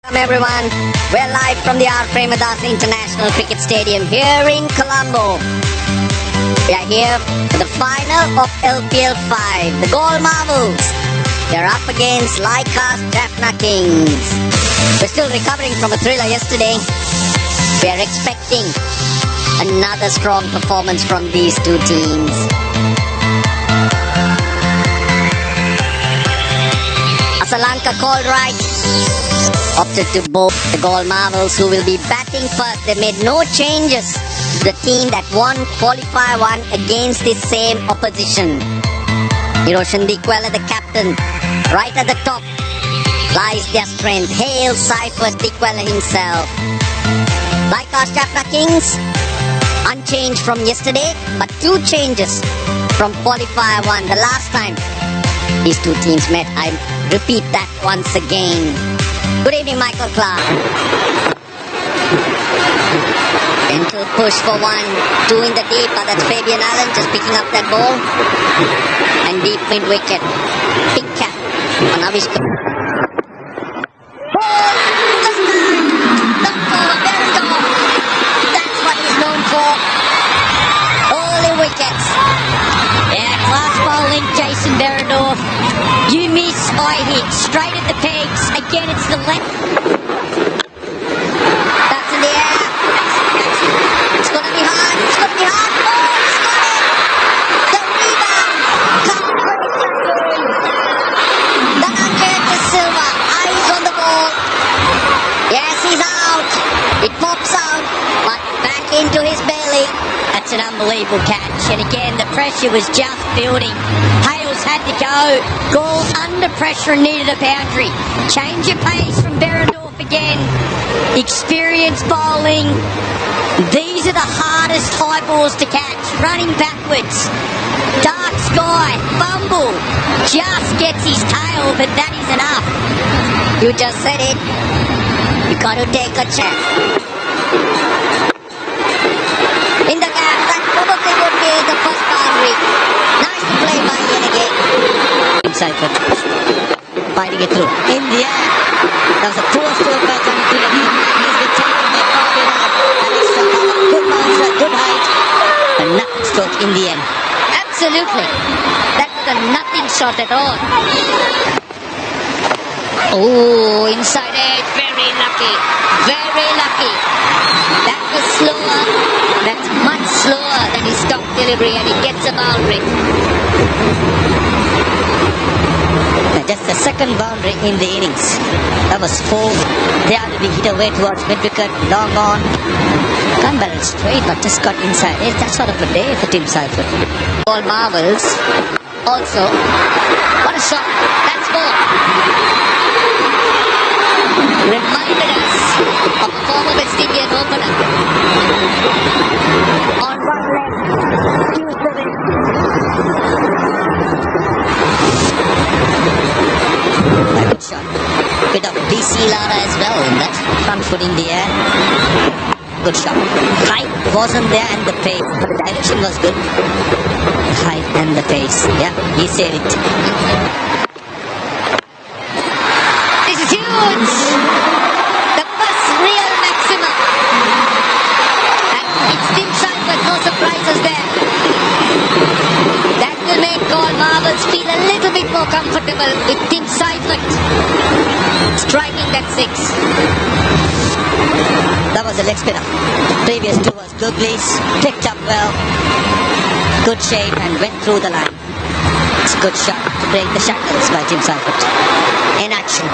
Welcome everyone, we're live from the R. Premadas International Cricket Stadium here in Colombo. We are here for the final of LPL 5, the Galle Marvels. They're up against Jaffna Kings. We're still recovering from a thriller yesterday. We are expecting another strong performance from these two teams. Srilanka called right. Opted to bowl the Galle Marvels, who will be batting first. They made no changes to the team that won Qualifier 1 against the same opposition. Hiroshan Dikwala, the captain, right at the top lies their strength. Hail Cypher Dikwala himself. Like our Jaffna Kings, unchanged from yesterday, but two changes from Qualifier 1. The last time these two teams met, I repeat that once again. Good evening, Michael Clark. Gentle push for one, two in the deep, but that's Fabian Allen just picking up that ball. And deep mid wicket. Big cap on Avish. That's what he's known for. Early wickets. Yeah, class bowling, Jason Behrendorff. You miss, I hit. Straight at the pegs. Again, it's the left. That's in the air. It's going to be hard. It's going to be hard. Oh, he's got it. The rebound. The Nugget is Silva. Eyes on the ball. Yes, he's out. It pops out, but back into his belly. That's an unbelievable catch. And again, the pressure was just building. Hales had to go. Galle under pressure and needed a boundary. Change your pace from Behrendorff again. Experience bowling. These are the hardest high balls to catch. Running backwards. Dark sky. Fumble. Just gets his tail, but that is enough. You just said it. You got to take a chance. In the gap, that probably would be the first boundary. Nice play by Ian again. Inside foot. Fighting it through. In the air. That was a poor stroke by Johnny Tilley. He's been taken by Fabian Allen. An extra cover. Good bouncer, good height. A nothing stroke in the end. Absolutely. That was a nothing shot at all. Oh, inside edge. Very lucky. Very lucky. That was slower. That's much slower than his top delivery, and he gets a boundary. Just the second boundary in the innings. That was 4. The other big hit away towards mid-wicket. Long on. Can't barrel straight, but just got inside. That's sort of a day for Team Cypher. Galle Marvels. Also. What a shot. That's ball. Reminded us of a former West Indian opener. On one leg. Use the win. A good shot. Bit of DC Lara as well in that. Front foot in the air. Good shot. Height wasn't there and the pace, but the direction was good. The height and the pace. Yeah, he said it. This is huge! The first real maximum. And it's Team Cypher, no surprises there. That will make Galle Marvels feel a little bit more comfortable with Team Cypher striking that 6. That was a leg spinner. Previous 2 was Googlies, picked up well, good shape and went through the line. It's a good shot to break the shackles by Team Cypher. In action.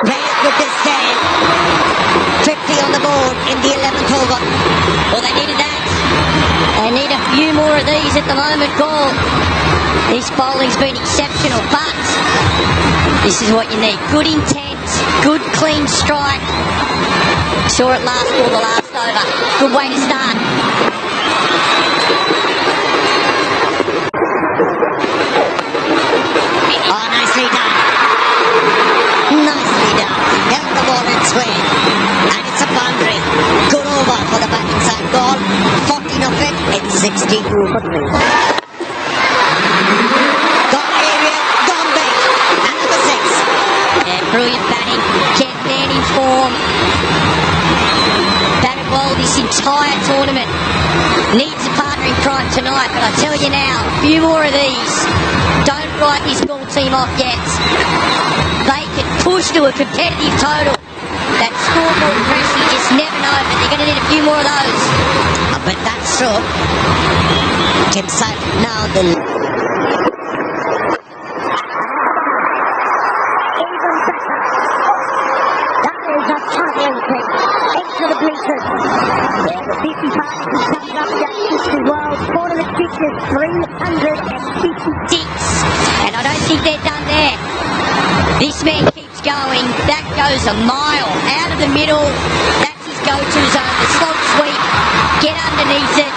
Very good this day. 50 on the board in the 11th over. Well, they needed that. They need a few more of these at the moment, Galle. This bowling's been exceptional, but this is what you need. Good intent, good clean strike. Sure it lasts all the last over. Good way to start. Oh, nicely done. Nicely done. Held the ball in swing. And it's a boundary. Good over for the batting side. Galle. 14 of it. It's 62 for 3. Got area. needs a partner in crime tonight, but I tell you now, a few more of these. Don't write this ball team off yet. They can push to a competitive total. That scoreboard press, you just never know, but they're going to need a few more of those. But that's true. Tim Sutton now the... Into the bleachers. Yeah, the 50 parties coming up against History World. Quarter of the pitches, 356. And I don't think they're done there. This man keeps going. That goes a mile. Out of the middle. That's his go-to zone. The slog sweep. Get underneath it.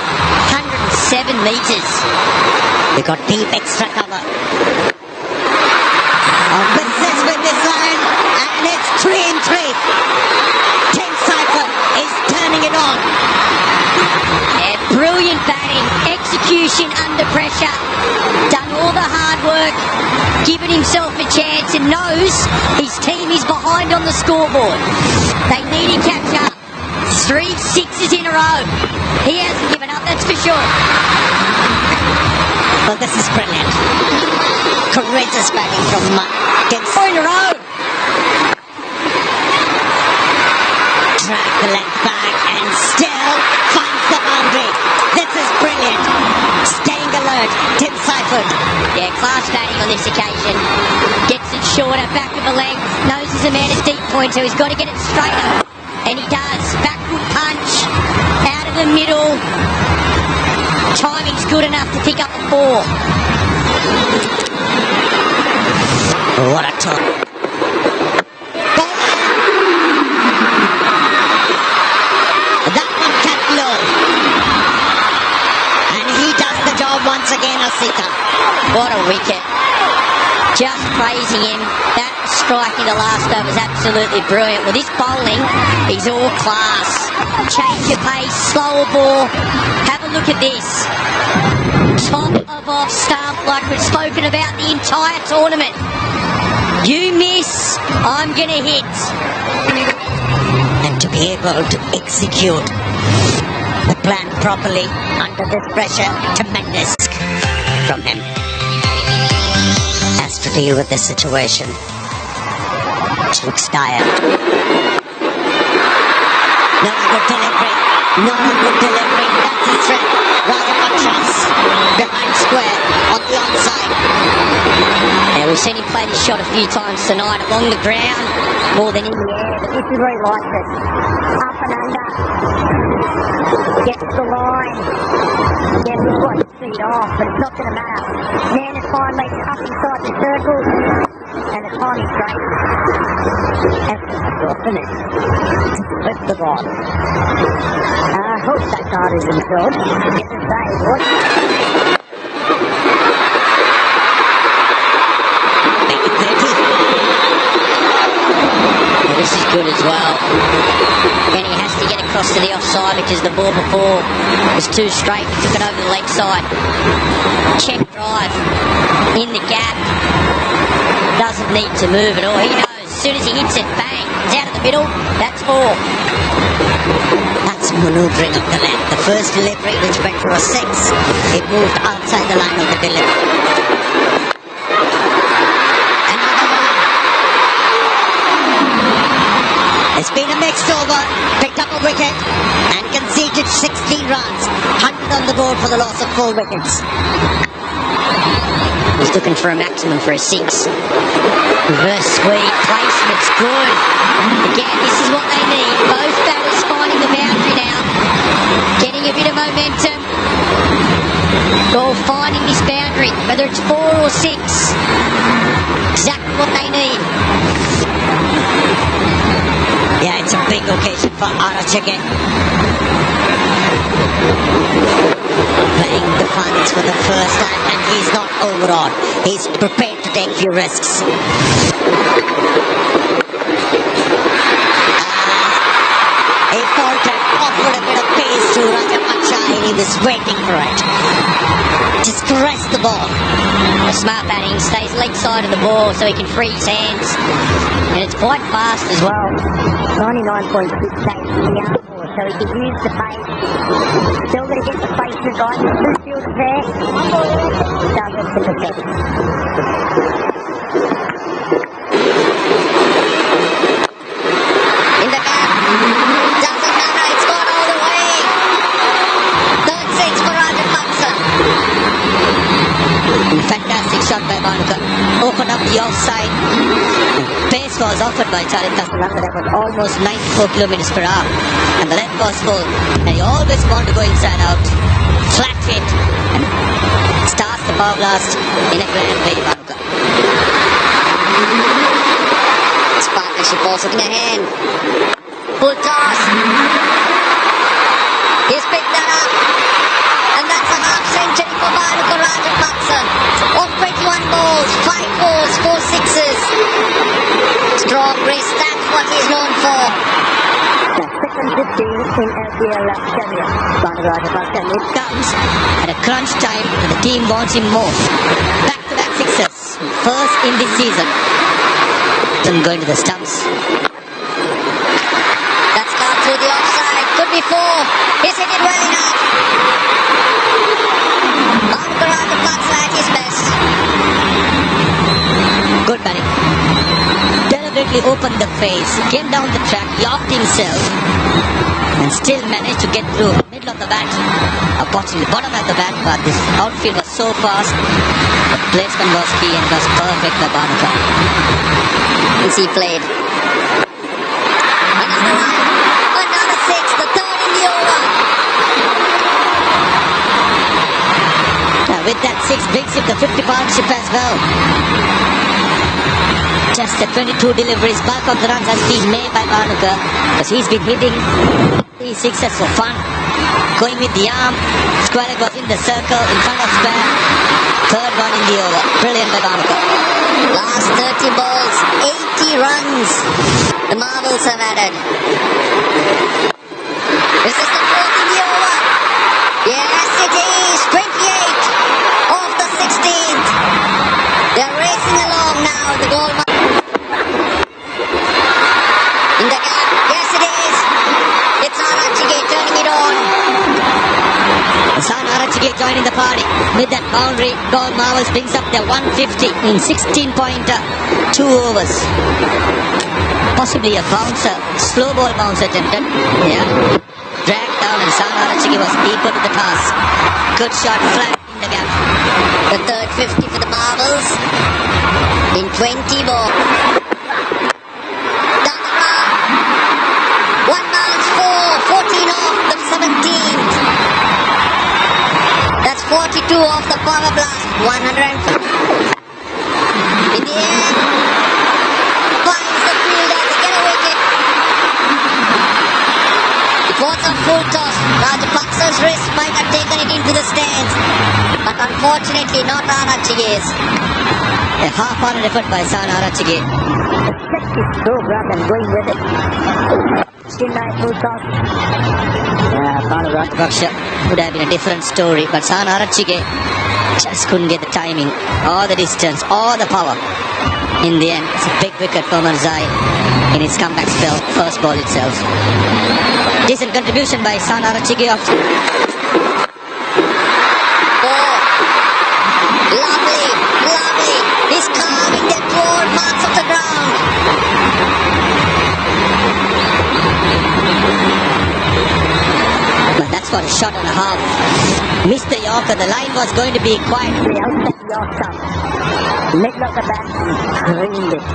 107 metres. They got deep extra cover. Business with this line. And it's 3 and 3. Is turning it on. Yeah, brilliant batting, execution under pressure, done all the hard work, given himself a chance and knows his team is behind on the scoreboard. They need to catch up. 3 sixes in a row. He hasn't given up, that's for sure. Well, this is brilliant. Courageous batting from Kings. 4 in a row. Track the length back and still finds the boundary. This is brilliant. Staying alert, Tim Seifert. Yeah, class batting on this occasion. Gets it shorter, back of the leg. Knows he's a man at deep point, so he's got to get it straighter. And he does. Backward punch. Out of the middle. Timing's good enough to pick up the 4. What a top. Once again, Asika. What a wicket. Just praising him. That strike in the last over was absolutely brilliant. Well, this bowling is all class. Change your pace, slower ball. Have a look at this. Top of off stump like we've spoken about the entire tournament. You miss, I'm going to hit. And to be able to execute the plan properly under this pressure, tremendous from him. Has to deal with this situation, which looks dire. Not a good delivery. Not a good delivery. That's his threat. Rather contrast. Behind square on the onside. Yeah, we've seen him play this shot a few times tonight along the ground more than in the air. But this is where he likes it. Up and under. Gets the line. Yeah, he's got to speed off, but it's not going to matter. Man is finally up inside the circle, and the timing's great. And dropping it. Flip the ball. I hope that card is insured. Get the save, what? Well, this is good as well. And he has to get across to the offside because the ball before was too straight. He took it over the leg side. Check drive in the gap. Doesn't need to move at all. He knows as soon as he hits it, bang, it's out of the middle. That's 4. That's manoeuvring of the length. The first delivery, which went for a 6, it moved outside the line of the delivery. It's been a mixed over, picked up a wicket and conceded 16 runs. 100 on the board for the loss of 4 wickets. He's looking for a maximum for a 6. Reverse sweep, placement's good. Again, this is what they need. Both batters finding the boundary now. Getting a bit of momentum. All finding this boundary, whether it's 4 or 6. Exactly what they need. Yeah, it's a big occasion for Arach again. Playing the funds for the first time, and he's not overawed. He's prepared to take few risks. He faltered, offered a bit of pace to Rajapaksha, and he was waiting for it. Just caress the ball. A smart batting, stays leg side of the ball so he can free his hands. And it's quite fast as well. 99.6 in the arm force. so he can use the pace. Still going to get the placement right. Still field there. Douglas to protect. In the gap. Doesn't matter. It's gone all the way. Third six for Raja Paksa. Fantastic shot by Bhanuka. Opened up the offside. Pace was offered by Charita Srilanka. That was almost 94 kilometers per hour. And the length was full. And you always want to go inside out. Flat hit. And starts the power blast in a grand way, Bhanuka. This partnership also in a hand. Full toss. He's picked that up. And that's a half century for Bhanuka Rajapaksa. Of 21 balls, 5 fours, 4 sixes. Strong wrist, that's what he's known for. The second 50 in LPL career. Bhanuka Rajapaksa. It comes at a crunch time and the team wants him more. Back-to-back sixes. First in this season. Then going to the stumps. That's gone through the offside. Could be 4. He's hit it well enough. Bhanuka Rajapaksa at his best. Good batting. Deliberately opened the face, came down the track, yanked himself, and still managed to get through middle of the bat. Unfortunately, bottom of the bat, but this outfield was so fast. The placement was key and was perfect by Bhanuka. As he played. Another one. Another 6. The third in the over. Now with that 6 brings him the 50 partnership as well. Just the 22 deliveries, bulk of the runs has been made by Bhanuka because he's been hitting these sixes for fun. Going with the arm, square leg was in the circle, in front of square. Third one in the over. Brilliant by Bhanuka. Last 30 balls, 80 runs. The Marvels have added. This is the fourth in the over. Yes, it is. 28 of the 16th. They're racing along now. The goal. In the gap. Yes, it is. It's Arachige turning it on. San Arachige joining the party with that boundary. Galle Marvels brings up their 150 in 16.2 overs. Possibly a bouncer, slow ball bouncer attempted. Yeah. Dragged down and San Arachige was equal to the task. Good shot, flat in the gap. The third 50 for the Marvels. In 20 balls. Down the run. 1 bounce, 4. 14 off the 17th. That's 42 off the power blast. 150. In the air. Finds the fielder to get a wicket. It was a full toss. Rajapaksa's wrist might have taken it into the stands. But unfortunately not Arachige's. A half-hearted effort by San Arachige. Check his stroke rather than going with it. Still nice full toss. Bhanuka Rajapaksa would have been a different story, but San Arachige just couldn't get the timing, or the distance, or the power. In the end, it's a big wicket for Marzai in his comeback spell, first ball itself. Decent contribution by San Arachige of Lovely, lovely. He's carving the broad marks of the ground. but that's for a shot and a half. Missed the Yorker, the line was going to be quite. The outside Yorker. Middle of the bat, screamed it.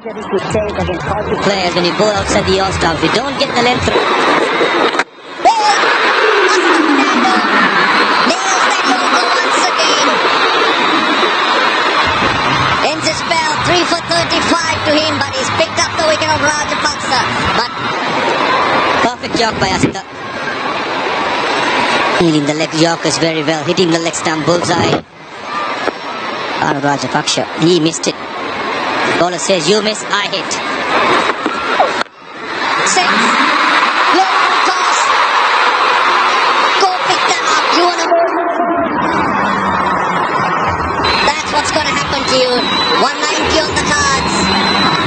Here's a risky save against Hodges. Players, when you go outside the All-Star, if you don't get the length. Nails that Yorker once again. Ends his spell, 3 for 35 to him, but he's picked up the wicket of Rajapaksa. But Perfect job by Asta. Healing the leg Yorkers very well, hitting the leg stump bullseye. Rajapaksa, he missed it. Bowler says, you miss, I hit. 6. Long toss. Go pick that up. You wanna move? That's what's gonna happen to you. 190 on the cards.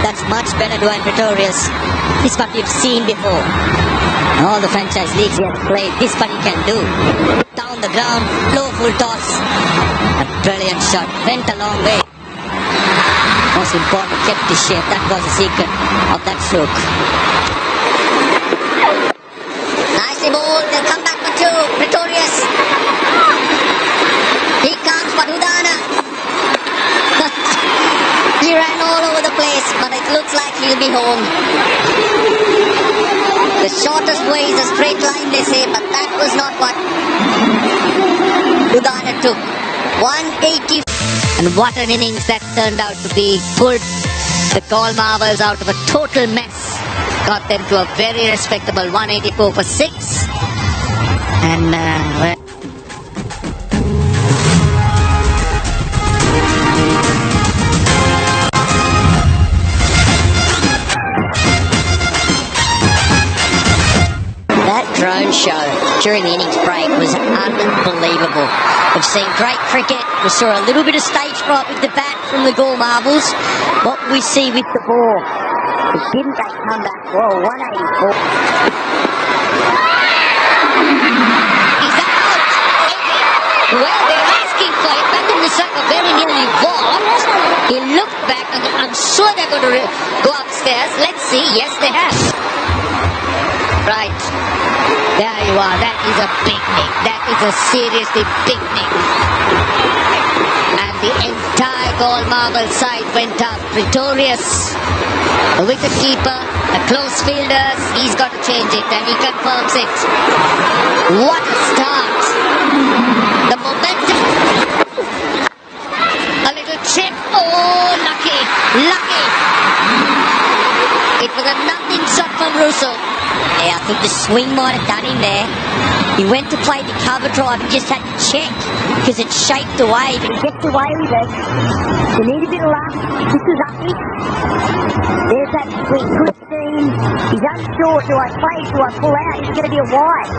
The That's much better than Pretorius. This is what we've seen before. All the franchise leagues he has played, this what he can do. Down the ground, low full toss. A brilliant shot, went a long way. Most important, kept his shape. That was the secret of that stroke. Nicely bowled. They'll come back for two. Pretorius. He comes for Udana. He ran all over the place, but it looks like he'll be home. The shortest way is a straight line, they say, but that was not what Udana took. 180. And what an innings that turned out to be. Pulled the Galle Marvels out of a total mess. Got them to a very respectable 184 for 6. And that drone show during the innings break was unbelievable. We've seen great cricket. We saw a little bit of stage fright with the bat from the Galle Marvels. What we see with the ball. It didn't they come back? Whoa, 184. He's out. Well, they're asking for it. Back in the circle, very nearly walked. He looked back, and I'm sure they're going to go upstairs. Let's see. Yes, they have. Right. There you are. That is a big nick. That is a seriously big nick. And the entire Galle Marvel side went up. Pretorius, the wicket keeper, the close fielders, he's got to change it, and he confirms it. What a start. The momentum. A little chip. Oh, lucky. Lucky. It was a nothing shot from Rossouw. Yeah, I think the swing might have done him there. He went to play the cover drive and just had to check because it shaped away. He gets away with it. You need a bit of luck. This is uppy. There's that swing. Good steam. He's unsure. Do I play? Do I pull out? It's going to be a wide.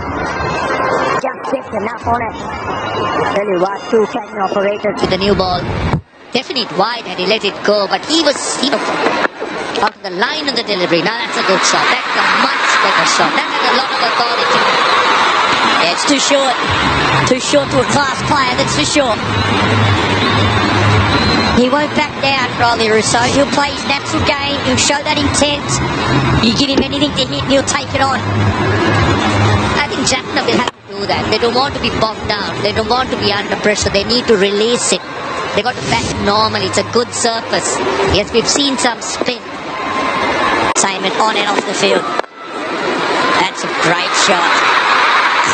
Just gets enough on it. Tell you what, two catching operators. With the new ball. Definite wide had he let it go, but he was out of the line of the delivery. Now that's a good shot. That's a much better shot. That had a lot of authority. Yeah, it's too short. Too short to a class player, that's for sure. He won't back down, Rilee Rossouw. He'll play his natural game. He'll show that intent. You give him anything to hit and he'll take it on. I think Jaffna will have to do that. They don't want to be bogged down. They don't want to be under pressure. They need to release it. They got to bat normally. It's a good surface. Yes, we've seen some spin. Same it on and off the field. That's a great shot.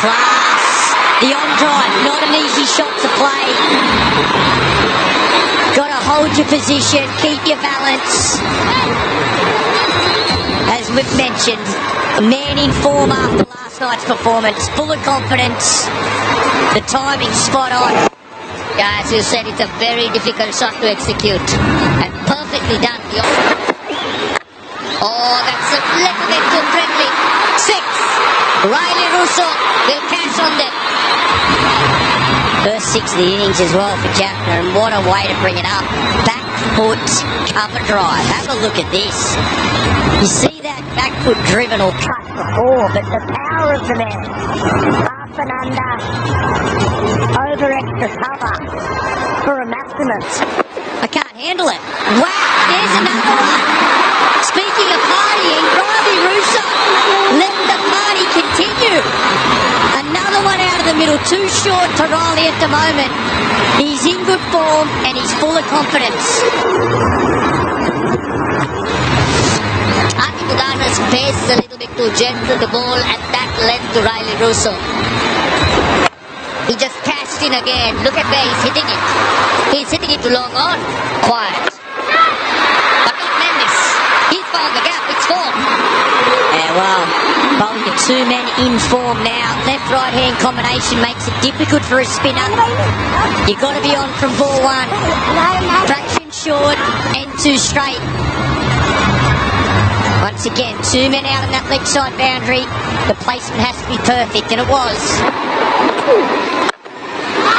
Class. The on drive, not an easy shot to play. Got to hold your position, keep your balance. As we've mentioned, a man in form after last night's performance, full of confidence. The timing spot on. Yeah, as you said, it's a very difficult shot to execute. And perfectly done. Oh, that's a little bit too friendly. 6. Rilee Rossouw will catch on them. First 6 of the innings as well for Jaffna, and what a way to bring it up. Back foot cover drive. Have a look at this. You see that back foot driven or cut before, but the power of the man. Half and under. Over extra cover. For a maximum. I can't handle it. Wow, there's another one. Speaking of partying, Rilee Rossouw let the party continue. Another one out of the middle, too short to Rilee at the moment. He's in good form and he's full of confidence. I think Udana's pace is a little bit too gentle. The ball at that length to Rilee Rossouw. He just cashed in again. Look at where he's hitting it. He's hitting it too long on. Quiet. But not Mendes. He found the gap. It's 4. Yeah, well, bowling to 2 men in form now. Left-right hand combination makes it difficult for a spinner. You've got to be on from ball 1. Fraction short and 2 straight. Once again, 2 men out on that leg side boundary. The placement has to be perfect, and it was.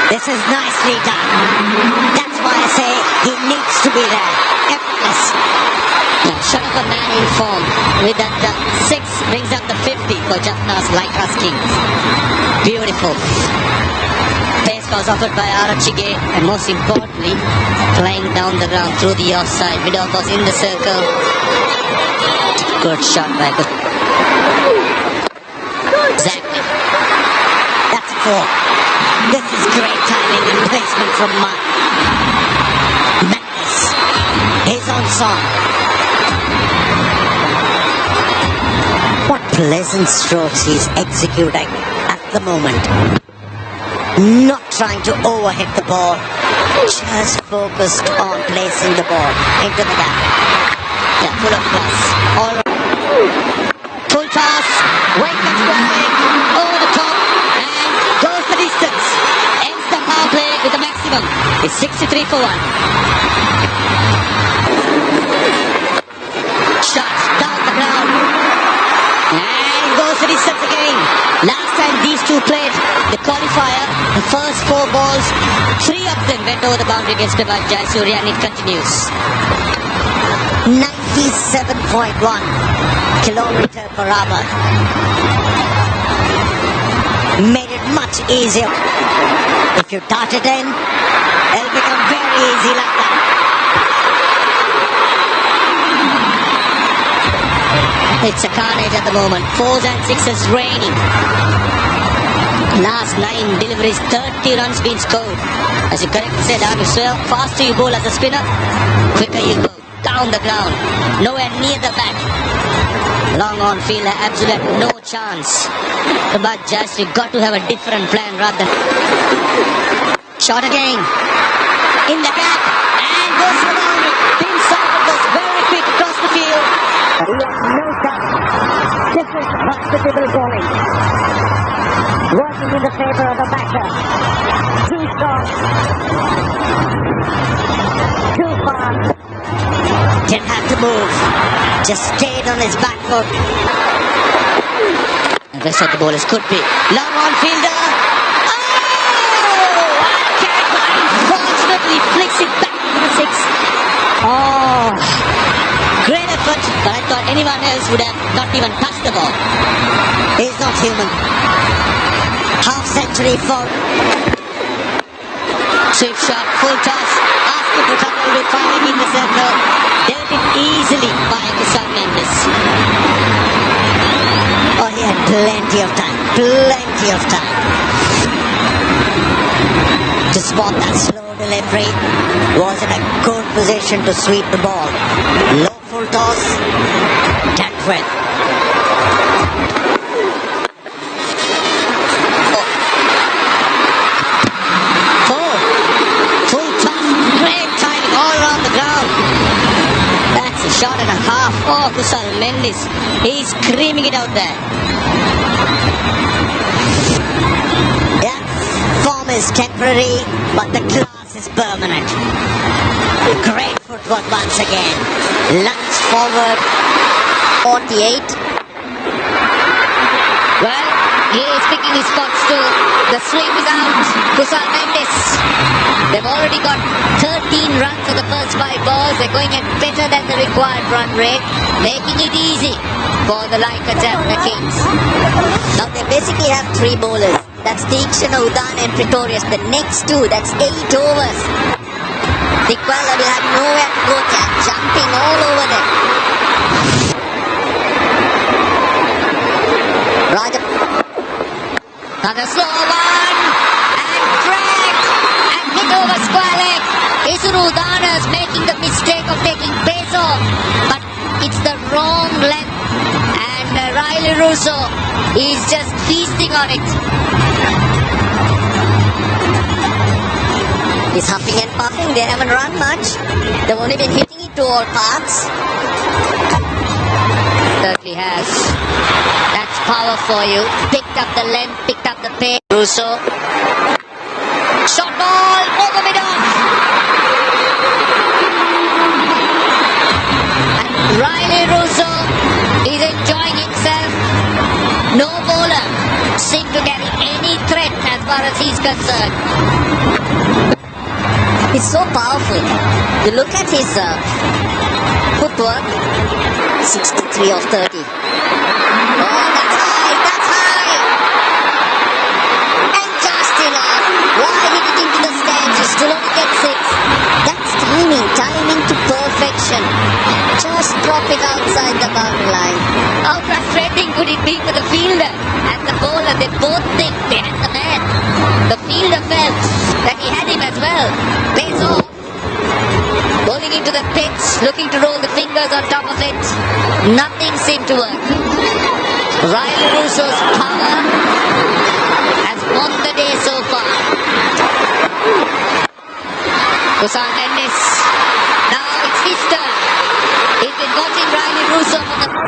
This is nicely done. That's why I say he needs to be there. Effortless. Shut up a man in form. With that 6 brings up the 50 for Jaffna's Kings. Beautiful. Pace was offered by Arachige, and most importantly, playing down the ground through the offside. Vidal was in the circle. Good shot by good. Exactly. That's 4. This is great timing and placement from Mark. Madness. His own song. What pleasant strokes he's executing at the moment. Not trying to overhit the ball, just focused on placing the ball into the gap. Yeah, full of class. All right. Full toss, wake up squaring, over the top, and goes the distance. Ends the power play with the maximum. It's 63 for 1. Shots down the ground. And goes the distance again. Last time these two played the qualifier, the first 4 balls, 3 of them went over the boundary against Pivot Jayasuriya, and it continues. 97.1 kilometer per hour. Made it much easier. If you dart it in, it'll become very easy like that. It's a carnage at the moment. 4s and 6s raining. Last 9 deliveries, 30 runs been scored. As you correctly said, Armstrong, faster you bowl as a spinner, quicker you go. Down the ground, nowhere near the bat. Long on field, absolutely no chance. But just you got to have a different plan rather than. Shot again. In the gap. And goes to the boundary. Inside goes very quick across the field. He has no chance. This is hospitable bowling. Working in the favor of the batter. Too strong. Too fast. Didn't have to move. Just stayed on his back foot. The rest of the bowlers could be. Long on fielder. Oh! Unfortunately flicks it back into the 6. Oh! Great effort, but I thought anyone else would have not even touched the ball. He's not human. Half century for swift shot, full toss. After Putapal to find in the circle. Dealt it easily by Kusal Mendes. Oh, he had plenty of time. Plenty of time to spot that slow delivery. Was in a good position to sweep the ball. Low full toss. Dead well. Shot and a half. Oh, Kusal Mendes. He's screaming it out there. Yeah, form is temporary, but the class is permanent. Great footwork once again. Lunge forward. 48. Well, he is picking his spots too. The sweep is out. Kusal Mendes. They've already got 13 runs in the first 5 balls. They're going at better than the required run rate, making it easy for the Jaffna Kings. Now they basically have 3 bowlers. That's Deekshana, Udan and Pretorius. The next 2, that's 8 overs. Dikwala will have nowhere to go. They're jumping all over them. Raja. Another slow one. And dragged. And hit over square leg. Isuru Udanas making the mistake of taking pace off. But it's the wrong length. And Rilee Rossouw is just feasting on it. He's huffing and puffing. They haven't run much. They've only been hitting it to all parts. Certainly has. That's power for you. Picked up the length, picked up the pace. Rossouw. Shot ball over mid-off. And Rilee Rossouw is enjoying himself. No bowler seemed to carry any threat as far as he's concerned. He's so powerful. You look at his foot work. 63 of 30. Oh, that's high, that's high. And just enough. Why hit it into the stands? You still only get 6. That's timing to perfection. Just drop it outside the boundary line. How frustrating could it be for the fielder and the bowler? They both think they had the man. The fielder felt that he had him as well. Pays off. Bowling into the pitch, looking to roll the fingers on top of it. Nothing seemed to work. Rilee Rossouw's power has won the day so far. Innings. Now it's his turn. He's been watching Rilee Rossouw from the